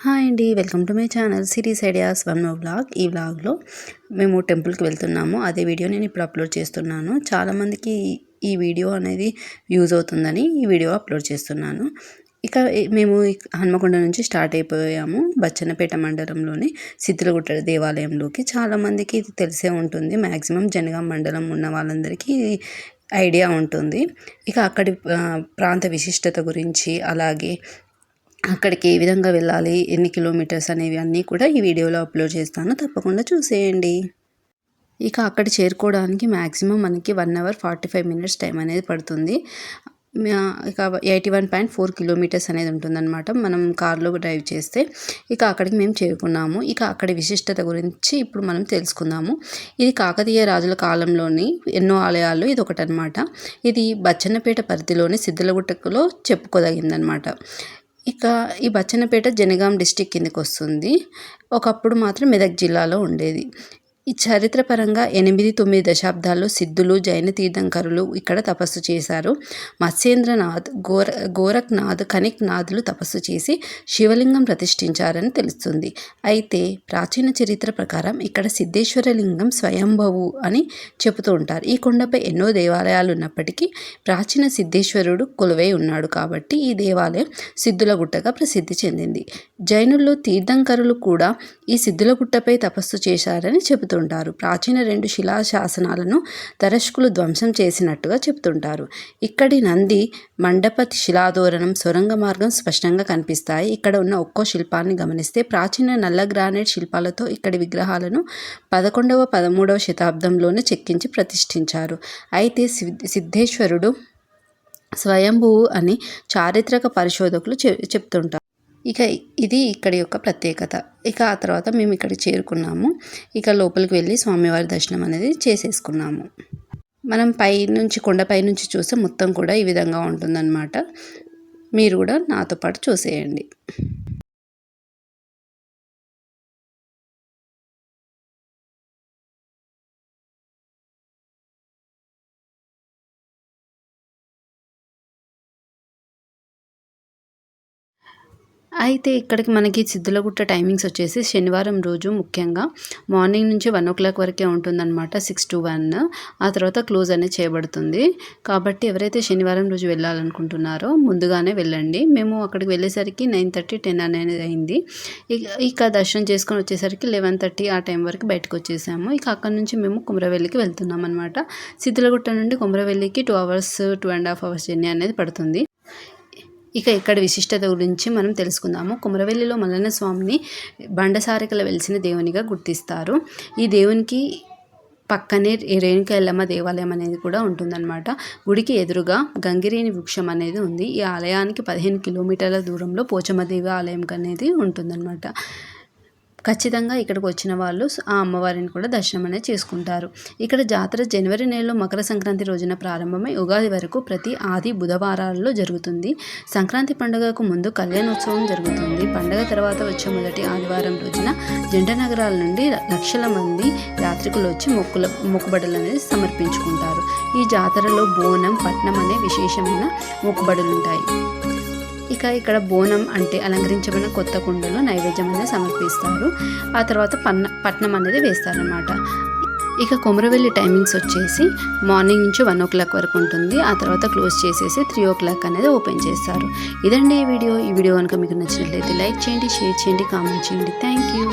Hi అండి, welcome to my channel series ideas one more vlog. ఈ వ్లాగ్లో మేము టెంపుల్కి వెళ్తున్నాము. అదే వీడియో నేను ఇప్పుడు అప్లోడ్ చేస్తున్నాను. చాలామందికి ఈ వీడియో అనేది యూజ్ అవుతుందని ఈ వీడియో అప్లోడ్ చేస్తున్నాను. ఇక మేము హన్మకొండ నుంచి స్టార్ట్ అయిపోయాము బచ్చన్నపేట మండలంలోని సిద్దులగుట్ట దేవాలయంలోకి. చాలామందికి ఇది తెలిసే ఉంటుంది. మ్యాక్సిమం జనగాం మండలం ఉన్న వాళ్ళందరికీ ఐడియా ఉంటుంది. ఇక అక్కడి ప్రాంత విశిష్టత గురించి, అలాగే అక్కడికి ఏ విధంగా వెళ్ళాలి, ఎన్ని కిలోమీటర్స్ అనేవి అన్నీ కూడా ఈ వీడియోలో అప్లోడ్ చేస్తాను. తప్పకుండా చూసేయండి. ఇక అక్కడ చేరుకోవడానికి మ్యాక్సిమం మనకి 1 అవర్ 45 మినిట్స్ టైం అనేది పడుతుంది. ఇక 81.4 కిలోమీటర్స్ అనేది ఉంటుందన్నమాట మనం కార్లో డ్రైవ్ చేస్తే. ఇక అక్కడికి మేము చేరుకున్నాము. ఇక అక్కడి విశిష్టత గురించి ఇప్పుడు మనం తెలుసుకుందాము. ఇది కాకతీయ రాజుల కాలంలోని ఎన్నో ఆలయాల్లో ఇది ఒకటనమాట. ఇది బచ్చన్నపేట పరిధిలోని సిద్దులగుట్టలో చెప్పుకోదగిందనమాట. ఇక ఈ బచ్చన్నపేట జనగాం డిస్టిక్ కిందకి వస్తుంది. ఒకప్పుడు మాత్రం మెదక్ జిల్లాలో ఉండేది. ఈ చరిత్రపరంగా 8-9 దశాబ్దాల్లో సిద్ధులు, జైన తీర్థంకరులు ఇక్కడ తపస్సు చేశారు. మత్స్యేంద్రనాథ్, గోరఖ్నాథ్, కనిక్నాథ్లు తపస్సు చేసి శివలింగం ప్రతిష్ఠించారని తెలుస్తుంది. అయితే ప్రాచీన చరిత్ర ప్రకారం ఇక్కడ సిద్ధేశ్వరలింగం స్వయంభవు అని చెబుతూ ఉంటారు. ఈ కొండపై ఎన్నో దేవాలయాలు ఉన్నప్పటికీ ప్రాచీన సిద్ధేశ్వరుడు కొలువై ఉన్నాడు కాబట్టి ఈ దేవాలయం సిద్ధులగుట్టగా ప్రసిద్ధి చెందింది. జైనుల్లో తీర్థంకరులు కూడా ఈ సిద్ధులగుట్టపై తపస్సు చేశారని చెబుతుంటారు. ప్రాచీన 2 శిలాశాసనాలను తరష్కులు ధ్వంసం చేసినట్టుగా చెబుతుంటారు. ఇక్కడి నంది మండప శిలాదోరణం, సొరంగ మార్గం స్పష్టంగా కనిపిస్తాయి. ఇక్కడ ఉన్న ఒక్కో శిల్పాన్ని గమనిస్తే ప్రాచీన నల్ల గ్రానైట్ శిల్పాలతో ఇక్కడి విగ్రహాలను 11వ, 13వ శతాబ్దంలోనే చెక్కించి ప్రతిష్ఠించారు. అయితే సిద్ధేశ్వరుడు స్వయంభువు అని చారిత్రక పరిశోధకులు చెప్తుంటారు. ఇక ఇది ఇక్కడి యొక్క ప్రత్యేకత. ఇక ఆ తర్వాత మేము ఇక్కడికి చేరుకున్నాము. ఇక లోపలికి వెళ్ళి స్వామివారి దర్శనం అనేది చేసేసుకున్నాము. మనం కొండపై నుంచి చూస్తే మొత్తం కూడా ఈ విధంగా ఉంటుందన్నమాట. మీరు కూడా నాతో పాటు చూసేయండి. అయితే ఇక్కడికి మనకి సిద్ధులగుట్ట టైమింగ్స్ వచ్చేసి శనివారం రోజు ముఖ్యంగా మార్నింగ్ నుంచి 1 o'clock వరకే ఉంటుందన్నమాట. 6 to 1. ఆ తర్వాత క్లోజ్ అనేది చేయబడుతుంది. కాబట్టి ఎవరైతే శనివారం రోజు వెళ్ళాలనుకుంటున్నారో ముందుగానే వెళ్ళండి. మేము అక్కడికి వెళ్ళేసరికి 9:30, 10 అనేది అయింది. ఇక దర్శనం చేసుకొని వచ్చేసరికి 11:30 ఆ టైం వరకు బయటకు వచ్చేసాము. ఇక అక్కడ నుంచి మేము కుమ్రవెల్లికి వెళ్తున్నాం అనమాట. సిద్ధులగుట్ట నుండి కుమ్రవెల్లికి 2 hours, 2.5 hours జర్నీ అనేది పడుతుంది. ఇక ఇక్కడ విశిష్టత గురించి మనం తెలుసుకుందాము. కుమరవెల్లిలో మల్లన్న స్వామిని బండసారికల వెలిసిన దేవునిగా గుర్తిస్తారు. ఈ దేవునికి పక్కనే రేణుక ఎల్లమ్మ దేవాలయం అనేది కూడా ఉంటుందన్నమాట. గుడికి ఎదురుగా గంగిరేణి వృక్షం అనేది ఉంది. ఈ ఆలయానికి 15 కిలోమీటర్ల దూరంలో పోచమ్మదేవి ఆలయం అనేది ఉంటుందన్నమాట. ఖచ్చితంగా ఇక్కడికి వచ్చిన వాళ్ళు ఆ అమ్మవారిని కూడా దర్శనం అనేది చేసుకుంటారు. ఇక్కడ జాతర జనవరి నెలలో మకర సంక్రాంతి రోజున ప్రారంభమై ఉగాది వరకు ప్రతి ఆది బుధవారాల్లో జరుగుతుంది. సంక్రాంతి పండుగకు ముందు కళ్యాణోత్సవం జరుగుతుంది. పండుగ తర్వాత వచ్చే మొదటి ఆదివారం రోజున జంట నగరాల నుండి లక్షల మంది యాత్రికులు వచ్చి మొక్కుబడులు అనేది సమర్పించుకుంటారు. ఈ జాతరలో బోనం, పట్నం అనే విశేషమైన మొక్కుబడులు ఉంటాయి. ఇక ఇక్కడ బోనం అంటే అలంకరించబడిన కొత్త కుండలో నైవేద్యం అనేది సమర్పిస్తారు. ఆ తర్వాత పట్నం అనేది వేస్తారనమాట. ఇక కొమరవెల్లి టైమింగ్స్ వచ్చేసి మార్నింగ్ నుంచి 1 o'clock వరకు ఉంటుంది. ఆ తర్వాత క్లోజ్ చేసేసి 3 o'clock అనేది ఓపెన్ చేస్తారు. ఇదండి ఈ వీడియో కనుక మీకు నచ్చినట్లయితే లైక్ చేయండి, షేర్ చేయండి, కామెంట్ చేయండి. Thank you.